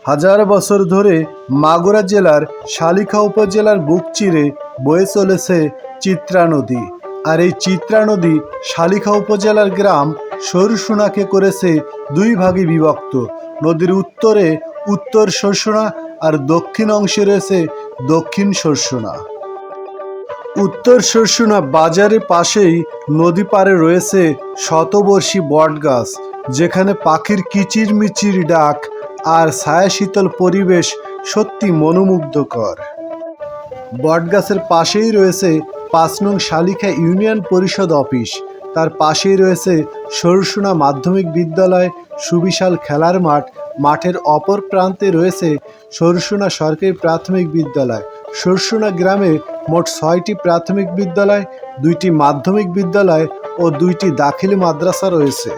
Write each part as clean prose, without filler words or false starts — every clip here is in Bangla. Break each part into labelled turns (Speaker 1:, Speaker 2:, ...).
Speaker 1: হাজার বছর ধরে মাগুরা জেলার শালিখা উপজেলার বুক চিরে বয়ে চলেছে চিত্রা নদী। আর এই চিত্রা নদী শালিখা উপজেলার গ্রাম সরসুনাকে করেছে দুই ভাগে বিভক্ত। নদীর উত্তরে উত্তর সরসুনা আর দক্ষিণ অংশে রয়েছে দক্ষিণ সরসুনা। উত্তর সরসুনা বাজারের পাশেই নদী পাড়ে রয়েছে শতবর্ষী বটগাছ, যেখানে পাখির কিচিরমিচির ডাক আর ছায়াশীতল পরিবেশ সত্যি মনোমুগ্ধকর। বটগাছের পাশেই রয়েছে ৫ নং শালিখা ইউনিয়ন পরিষদ অফিস। তার পাশেই রয়েছে সরসুনা মাধ্যমিক বিদ্যালয়, সুবিশাল খেলার মাঠ। মাঠের অপর প্রান্তে রয়েছে সরসুনা সরকারি প্রাথমিক বিদ্যালয়। সরসুনা গ্রামে মোট ৬টি প্রাথমিক বিদ্যালয়, ২টি মাধ্যমিক বিদ্যালয় ও ২টি দাখিলি মাদ্রাসা রয়েছে।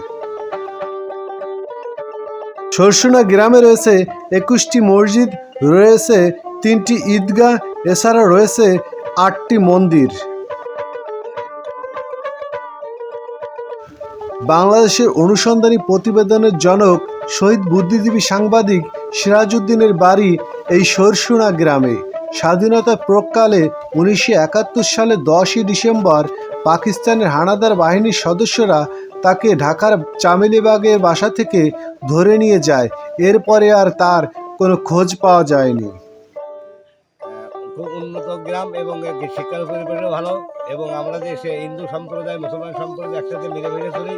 Speaker 1: সরসুনা গ্রামে রয়েছে ২১টি মসজিদ, রয়েছে ৩টি ঈদগাহ, এছাড়া রয়েছে ৮টি মন্দির। বাংলাদেশের অনুসন্ধানী প্রতিবেদনের জনক শহীদ বুদ্ধিজীবী সাংবাদিক সিরাজউদ্দিনের বাড়ি এই সরসুনা গ্রামে। স্বাধীনতা প্রাক্কালে ১৯৭১ সালে ১০ই ডিসেম্বর পাকিস্তানের হানাদার বাহিনীর সদস্যরা তাকে ঢাকার চামেলিবাগের বাসা থেকে ধরে নিয়ে যায়। এরপরে আর তার কোনো খোঁজ পাওয়া যায়নি।
Speaker 2: খুব উন্নত গ্রাম এবং শিক্ষার পরিবেশও ভালো, এবং আমরা যে সে হিন্দু সম্প্রদায় মুসলমান সম্প্রদায় একসাথে মিলে চলি,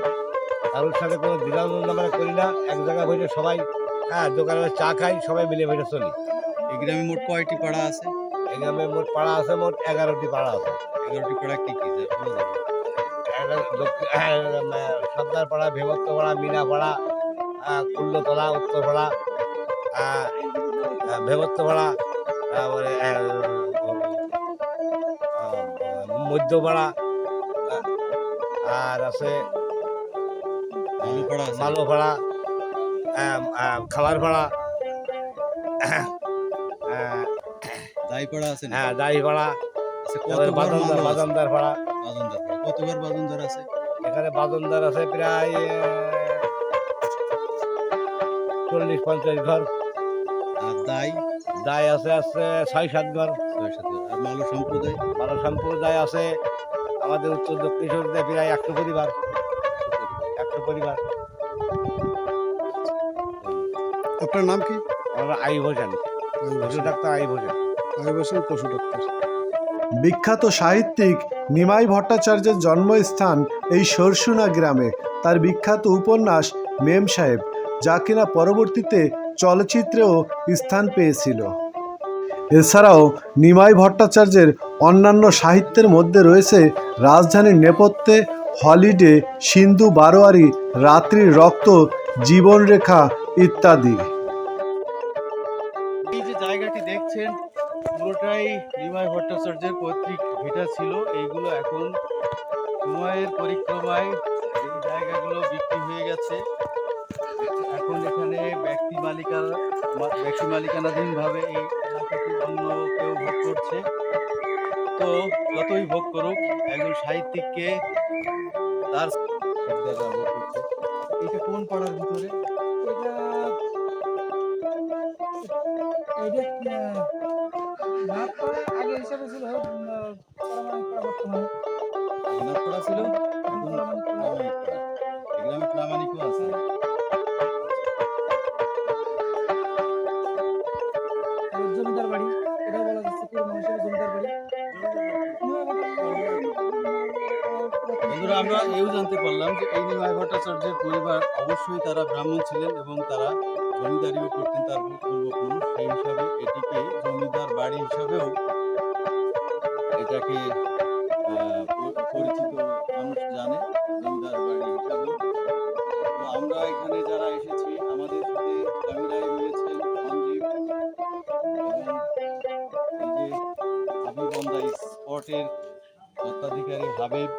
Speaker 2: কারোর সাথে কোনো দ্বিধাদ্বন্দ্ব আমরা করি না। এক জায়গায় বসে সবাই দোকানে চা খাই, সবাই মিলে চলি।
Speaker 3: এই গ্রামে মোট কয়টি পাড়া আছে?
Speaker 2: এই গ্রামে মোট পাড়া আছে, মোট ১১টি পাড়া আছে।
Speaker 3: 11টি পাড়া কি কি?
Speaker 2: সর্দার পাড়া, ভেমত্ত পাড়া, মিনা পাড়া, কুল্লতলা, উত্তরপাড়া, ভেমত্ত পাড়া, তারপরে মধ্যপাড়া, আর আছে মালুপাড়া, খাবার পাড়া,
Speaker 3: দাইপাড়া আছে।
Speaker 2: হ্যাঁ, দাইপাড়া, বাজানদার পাড়া।
Speaker 3: কত ঘর বাজানদার আছে?
Speaker 2: এখানে বাজানদার আছে প্রায় ৪০-৫০ ঘর।
Speaker 3: আর
Speaker 2: দাই আছে ৬-৭ ঘর।
Speaker 3: আর মালো
Speaker 2: সম্প্রদায় আছে আমাদের উত্তর দক্ষিণ শরীরে প্রায় ১০০ পরিবার।
Speaker 1: আপনার নাম কি?
Speaker 2: আমরা আইব হোসেন, পশু ডাক্তার আইব হোসেন,
Speaker 1: পশু ডাক্তার। বিখ্যাত সাহিত্যিক নিমাই ভট্টাচার্যের জন্মস্থান এই সরসুনা গ্রামে। তার বিখ্যাত উপন্যাস মেম সাহেব, যা কিনা পরবর্তীতে চলচ্চিত্রেও স্থান পেয়েছিল। এছাড়াও নিমাই ভট্টাচার্যের অন্যান্য সাহিত্যের মধ্যে রয়েছে রাজধানীর নেপথ্যে, হলিডে, সিন্ধু বারোয়ারি, রাত্রির রক্ত, জীবনরেখা ইত্যাদি।
Speaker 3: এই যে জায়গাটি দেখছেন পুরোটাই নিমাই ভট্টাচার্যের পৈতৃক ভিটা ছিল। এইগুলো এখন সময়ের পরিক্রমায় এই জায়গাগুলো বিক্রি হয়ে গেছে। এখন এখানে ব্যক্তি মালিকানাধীনভাবে এই এলাকাটি অন্য কেউ ভোগ করছে। তো যতই ভোগ করুক, একজন সাহিত্যিককে তার ভোগ করছে। এটা কোন পাড়ার ভিতরে?
Speaker 4: আগে হিসাবে ছিল
Speaker 3: নাথপাড়া ছিল, এখন গ্রামে প্রামাণিকও আছে।
Speaker 4: জমিদার বাড়ি, এটা বলা যাচ্ছে পুরনো হিসেবে জমিদার বাড়ি।
Speaker 3: বন্ধুরা, আমরা এও জানতে পারলাম যে এই নিমাই ভট্টাচার্যের পরিবার অবশ্যই তারা ব্রাহ্মণ ছিলেন এবং তারা জমিদারিও করতেন তার পূর্বপুরুষ। সেই হিসাবে এটিকে জমিদার বাড়ি হিসাবেও এটাকে পরিচিত মানুষ জানে, জমিদার বাড়ি হিসাবেও। তো আমরা এখানে যারা এসেছি, আমাদের সাথে ক্যামেরায় রয়েছেন সঞ্জীব এবং এই যে হাবিব অন দ্য স্পটের স্বত্বাধিকারী হাবিব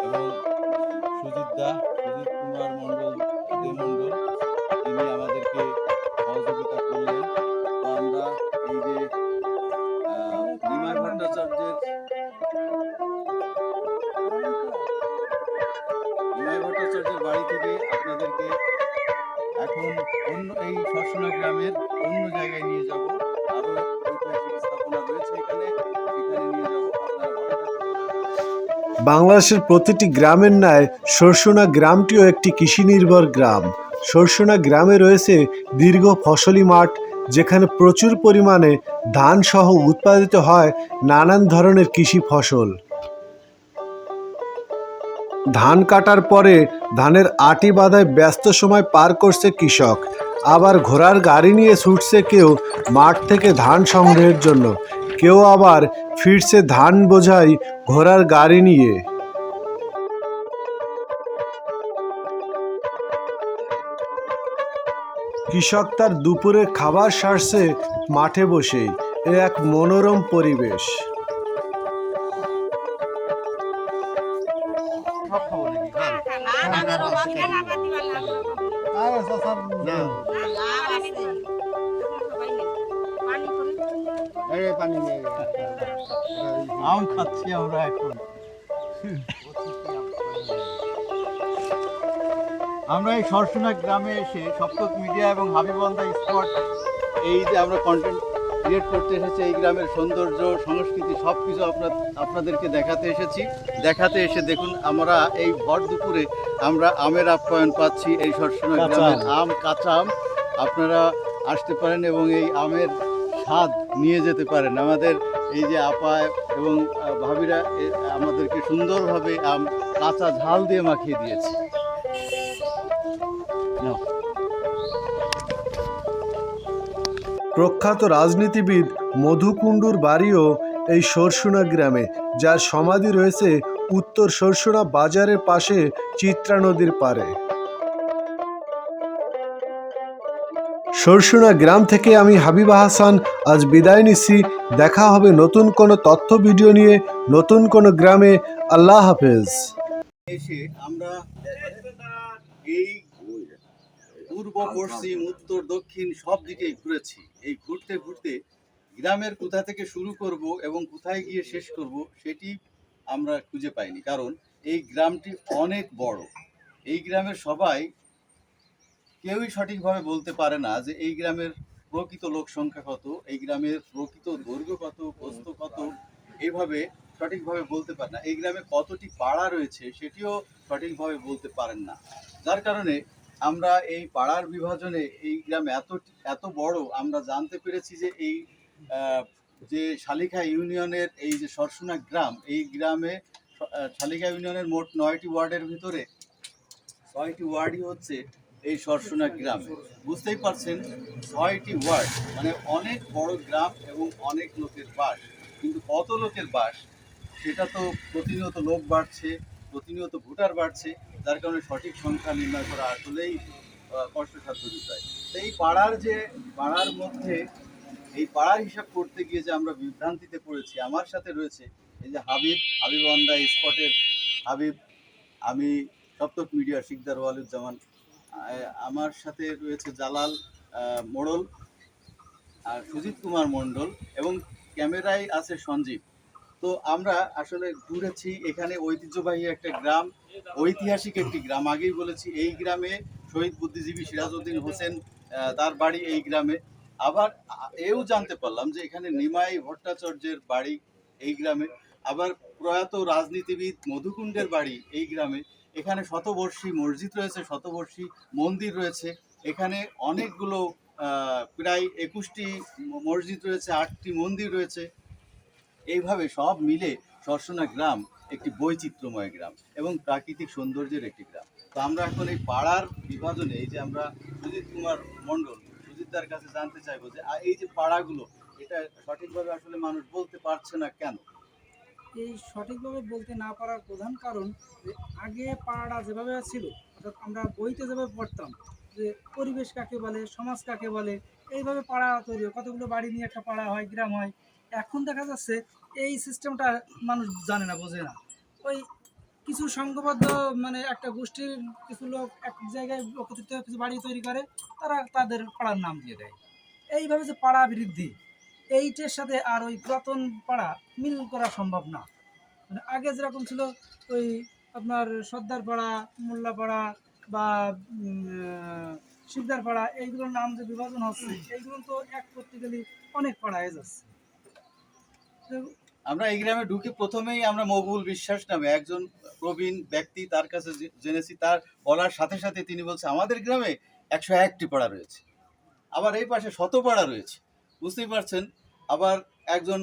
Speaker 3: এবং সুজিত কুমার মণ্ডল, তিনি আমাদেরকে সহযোগিতা করলেন। তো আমরা এই যে নিমাই ভট্টাচার্যের বাড়ি থেকে আপনাদেরকে এখন অন্য এই সরসুনা গ্রামের অন্য জায়গায় নিয়ে যাব, আরো ঐতিহাসিক স্থাপনা রয়েছে এখানে, সেখানে নিয়ে যাব। আপনারা ভালো থাকুন।
Speaker 1: বাংলাদেশের প্রতিটি গ্রামের ন্যায় সরসুনা গ্রামটিও একটি কৃষি নির্ভর গ্রাম। সরসুনা গ্রামে রয়েছে দীর্ঘ ফসলি মাঠ, যেখানে প্রচুর পরিমাণে ধান সহ উৎপাদিত হয় নানান ধরনের কৃষি ফসল। ধান কাটার পরে ধানের আটি বাঁধায় ব্যস্ত সময় পার করছে কৃষক। আবার ঘোড়ার গাড়ি নিয়ে ছুটছে কেউ মাঠ থেকে ধান সংগ্রহের জন্য, কেউ আবার ফিরছে ধান বোঝাই ঘোড়ার গাড়ি নিয়ে। কৃষক তার দুপুরের খাবার সারছে মাঠে বসেই। এ এক মনোরম পরিবেশ।
Speaker 3: সব খাবো নাকি? আম খাচ্ছি আমরা এখন। আমরা এই সরসুনা গ্রামে এসে সপ্তক মিডিয়া এবং হাবিবন্দা স্পট, এই যে আমরা কন্টেন্ট ক্রিয়েট করতে এসেছি, এই গ্রামের সৌন্দর্য সংস্কৃতি সব কিছু আপনাদেরকে দেখাতে এসে দেখুন আমরা এই ভর দুপুরে আমরা আমের আপ্যায়ন পাচ্ছি। এই সরসুনা গ্রামের আম, কাঁচা আম আপনারা আসতে পারেন এবং এই আমের স্বাদ নিয়ে যেতে পারেন। আমাদের এই যে আপা এবং ভাবিরা আমাদেরকে সুন্দরভাবে আম কাঁচা ঝাল দিয়ে মাখিয়ে দিয়েছে।
Speaker 1: প্রখ্যাত রাজনীতিবিদ মধু কুণ্ডুর বাড়িও এই সরসুনা গ্রামে, যার সমাধি রয়েছে উত্তর সরসুনা বাজারের পাশে চিত্রা নদীর পাড়ে। সরসুনা গ্রাম থেকে আমি হাবিবা হাসান আজ বিদায় নিচ্ছি। দেখা হবে নতুন কোনো তথ্য ভিডিও নিয়ে, নতুন কোনো গ্রামে। আল্লাহ হাফেজ।
Speaker 3: এসে আমরা এই পূর্ব, পশ্চিম, উত্তর, দক্ষিণ সব দিকেই ঘুরেছি। এই ঘুরতে ঘুরতে গ্রামের কোথা থেকে শুরু করব এবং কোথায় গিয়ে শেষ করব সেটি আমরা খুঁজে পাইনি, কারণ এই গ্রামটি অনেক বড়। এই গ্রামের সবাই কেউই সঠিকভাবে বলতে পারে না যে এই গ্রামের প্রকৃত লোক সংখ্যা কত, এই গ্রামের প্রকৃত দৈর্ঘ্য কত, প্রস্থ কত, এইভাবে সঠিকভাবে বলতে পারে না। এই গ্রামে কতটি পাড়া রয়েছে সেটিও সঠিকভাবে বলতে পারেন না। যার কারণে আমরা এই পাড়ার বিভাজনে এই গ্রাম এত বড় আমরা জানতে পেরেছি যে এই যে শালিখা ইউনিয়নের এই যে সরসুনা গ্রাম, এই গ্রামে শালিখা ইউনিয়নের মোট 9টি ওয়ার্ডের ভিতরে 6টি ওয়ার্ডই হচ্ছে এই সরসুনা গ্রাম। বুঝতেই পারছেন 6টি ওয়ার্ড মানে অনেক বড় গ্রাম এবং অনেক লোকের বাস। কিন্তু কত লোকের বাস সেটা তো প্রতিনিয়ত লোক বাড়ছে, প্রতিনিয়ত ভোটার বাড়ছে, যার কারণে সঠিক সংখ্যা নির্ণয় করা আসলেই কষ্টসাধ্য বিষয়। তো এই পাড়ার মধ্যে এই পাড়ার হিসাব করতে গিয়ে যে আমরা বিভ্রান্তিতে পড়েছি। আমার সাথে রয়েছে এই যে হাবিবন্দা স্পটের হাবিব, আমি সপ্তক মিডিয়া শিকদার ওয়ালুজ্জামান, আমার সাথে রয়েছে জালাল মোড়ল আর সুজিত কুমার মণ্ডল এবং ক্যামেরায় আছে সঞ্জীব। তো আমরা আসলে ঘুরেছি এখানে ঐতিহ্যবাহী একটা গ্রাম, ঐতিহাসিক একটি গ্রাম। আগেই বলেছি এই গ্রামে শহীদ বুদ্ধিজীবী সিরাজউদ্দিন হোসেন তার বাড়ি এই গ্রামে। আবার এও জানতে পারলাম যে এখানে নিমাই ভট্টাচার্যের বাড়ি এই গ্রামে। আবার প্রয়াত রাজনীতিবিদ মধুকুণ্ডের বাড়ি এই গ্রামে। এখানে শতবর্ষী মসজিদ রয়েছে, শতবর্ষী মন্দির রয়েছে। এখানে অনেকগুলো প্রায় 21টি মসজিদ রয়েছে, 8টি মন্দির রয়েছে। এইভাবে সব মিলে সরসুনা গ্রাম একটি বৈচিত্র্যময় গ্রাম এবং প্রাকৃতিক সৌন্দর্যের একটি গ্রাম। তো আমরা এখন এই পাড়ার বিভাজনে এই যে আমরা সুজিত কুমার মণ্ডল, সুজিতদার কাছে জানতে চাইবো যে এই যে পাড়াগুলো, এটা সঠিকভাবে আসলে মানুষ বলতে পারছে না কেন?
Speaker 4: এই সঠিকভাবে বলতে না পারার প্রধান কারণ যে আগে পাড়াটা যেভাবে ছিল, অর্থাৎ আমরা বইতে যেভাবে পড়তাম যে পরিবেশ কাকে বলে, সমাজ কাকে বলে, এইভাবে পাড়া তৈরি হয়, কতগুলো বাড়ি নিয়ে একটা পাড়া হয়, গ্রাম হয়। এখন দেখা যাচ্ছে এই সিস্টেমটা মানুষ জানে না, বোঝে না। ওই কিছু সংঘবদ্ধ মানে একটা গোষ্ঠীর কিছু লোক এক জায়গায় একত্রিত হয়ে কিছু বাড়ি তৈরি করে, তারা তাদের পাড়ার নাম দিয়ে দেয়। এইভাবে যে পাড়া বৃদ্ধি, এইটার সাথে আর ওই পুরাতন পাড়া মিল করা সম্ভব না। মানে আগে যেরকম ছিল ওই আপনার সর্দার পাড়া, মোল্লা পাড়া বা শিকদার পাড়া, এইগুলোর নাম যে বিভাজন হচ্ছে, এইগুলো তো এক করতে গেলে অনেক পাড়া হয়ে যাচ্ছে। তো
Speaker 3: আমরা এই গ্রামে ঢুকে প্রথমেই আমরা মকবুল বিশ্বাস নামে একজন প্রবীণ ব্যক্তি, তার কাছে জেনেছি, তার বলার সাথে সাথে তিনি বলছে আমাদের গ্রামে 101টি পাড়া রয়েছে, আবার এই পাশে 100 পাড়া রয়েছে, বুঝতেই পারছেন। আবার একজন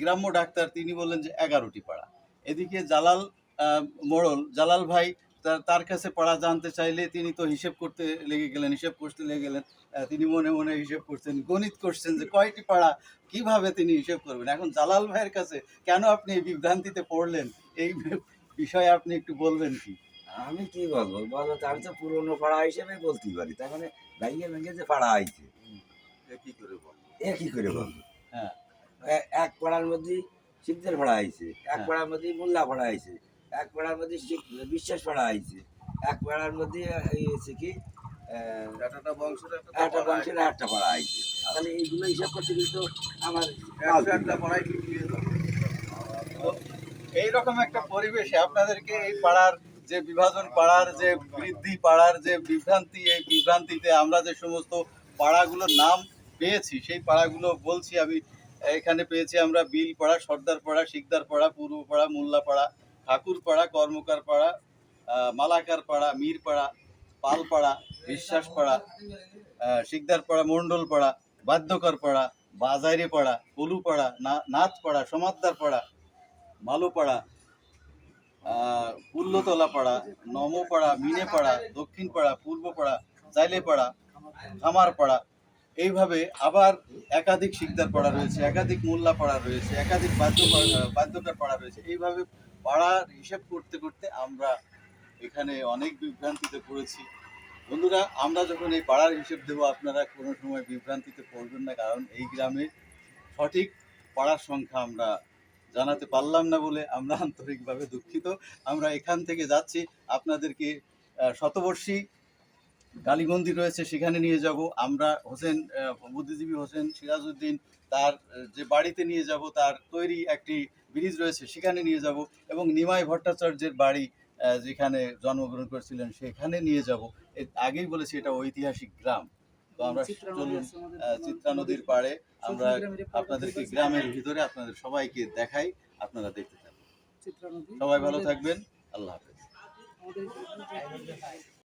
Speaker 3: গ্রাম্য ডাক্তার তিনি বললেন যে 11টি পাড়া। এদিকে জালাল জালাল ভাই তার কাছে পাড়া জানতে চাইলে তিনি তো হিসেব করতে লেগে গেলেন, হিসেব করতে লেগে গেলেন। তিনি মনে মনে হিসেব করছেন, গণিত করছেন যে কয়টি পাড়া, কিভাবে তিনি হিসেব করবেন। এখন জালাল ভাইয়ের কাছে কেন আপনি এই বিভ্রান্তিতে পড়লেন, এই বিষয়ে আপনি একটু বলবেন কি?
Speaker 5: আমি কি বলবো বলো তো, আমি তো পুরোনো পাড়া হিসেবে বলতেই পারি, তার মানে ভেঙে ভেঙে যে পাড়া আইছে
Speaker 3: কি করে বলবো?
Speaker 5: এ কি করে বলবো?
Speaker 3: হ্যাঁ,
Speaker 5: এক পাড়ার মধ্যে শিবদের পাড়া আইছে, এক
Speaker 3: হ্যাঁ।
Speaker 5: পাড়ার মধ্যে মোল্লা পাড়া আইছে, এক পাড়ার মধ্যে বিশ্বাস পাড়া আইছে, এক পাড়ার মধ্যে এই হচ্ছে কি
Speaker 3: একটা বংশের
Speaker 5: একটা বংশের একটা পাড়া আইছে। তাহলে এইগুলো হিসাব করতে গেলে তো আমার
Speaker 3: এইরকম একটা পরিবেশে আপনাদেরকে এই পাড়ার যে বিভাজন, পাড়ার যে বৃদ্ধি, পাড়ার যে বিভ্রান্তি, এই বিভ্রান্তিতে আমরা যে সমস্ত পাড়াগুলোর নাম পেয়েছি সেই পাড়াগুলো বলছি আমি। এখানে পেয়েছি আমরা বিল পাড়া, সর্দার পাড়া, শিকদার পাড়া, পূর্ব পাড়া, মোল্লা পাড়া, ঠাকুর পাড়া, কর্মকার পাড়া, মালাকার পাড়া, মীর পাড়া, পাল পাড়া, বিশ্বাস পাড়া, শিকদার পাড়া, মণ্ডল পাড়া, বাদ্যকর পাড়া, বাজাইরে পাড়া, পলু পাড়া, নাথ পাড়া, সমাদ্দার পাড়া, মালোপাড়া, পুল্লতলা পাড়া, নমপাড়া, মিনেপাড়া, দক্ষিণ পাড়া, পূর্ব পাড়া, জাইলেপাড়া, খামার পাড়া। এইভাবে আবার একাধিক শিকদার পাড়া রয়েছে, একাধিক মোল্লা পাড়া রয়েছে, একাধিক বাদ্যকার পাড়া রয়েছে। এইভাবে পাড়ার হিসেব করতে করতে আমরা এখানে অনেক বিভ্রান্তিতে পড়েছি। বন্ধুরা, আমরা যখন এই পাড়ার হিসেব দেবো আপনারা কোনো সময় বিভ্রান্তিতে পড়বেন না, কারণ এই গ্রামে সঠিক পাড়ার সংখ্যা আমরা জানাতে পারলাম না বলে আমরা আন্তরিকভাবে দুঃখিত। আমরা এখান থেকে যাচ্ছি, আপনাদেরকে শতবর্ষী কালী মন্দির রয়েছে সেখানে নিয়ে যাব। আমরা বুদ্ধিজীবী হোসেন সিরাজউদ্দিন তার যে বাড়িতে নিয়ে যাব, তার তৈরি একটি ব্রিজ রয়েছে সেখানে নিয়ে যাব, এবং নিমাই ভট্টাচার্যের বাড়ি যেখানে জন্মগ্রহণ করেছিলেন সেখানে নিয়ে যাব। এর আগেই বলেছি এটা ঐতিহাসিক গ্রাম। তো আমরা চলুন চিত্রা নদীর পাড়ে আমরা আপনাদেরকে গ্রামের ভিতরে আপনাদের সবাইকে দেখাই, আপনারা দেখতে থাকুন।
Speaker 4: চিত্রা নদী
Speaker 3: সবাই ভালো থাকবেন, আল্লাহ হাফেজ।
Speaker 4: আমাদের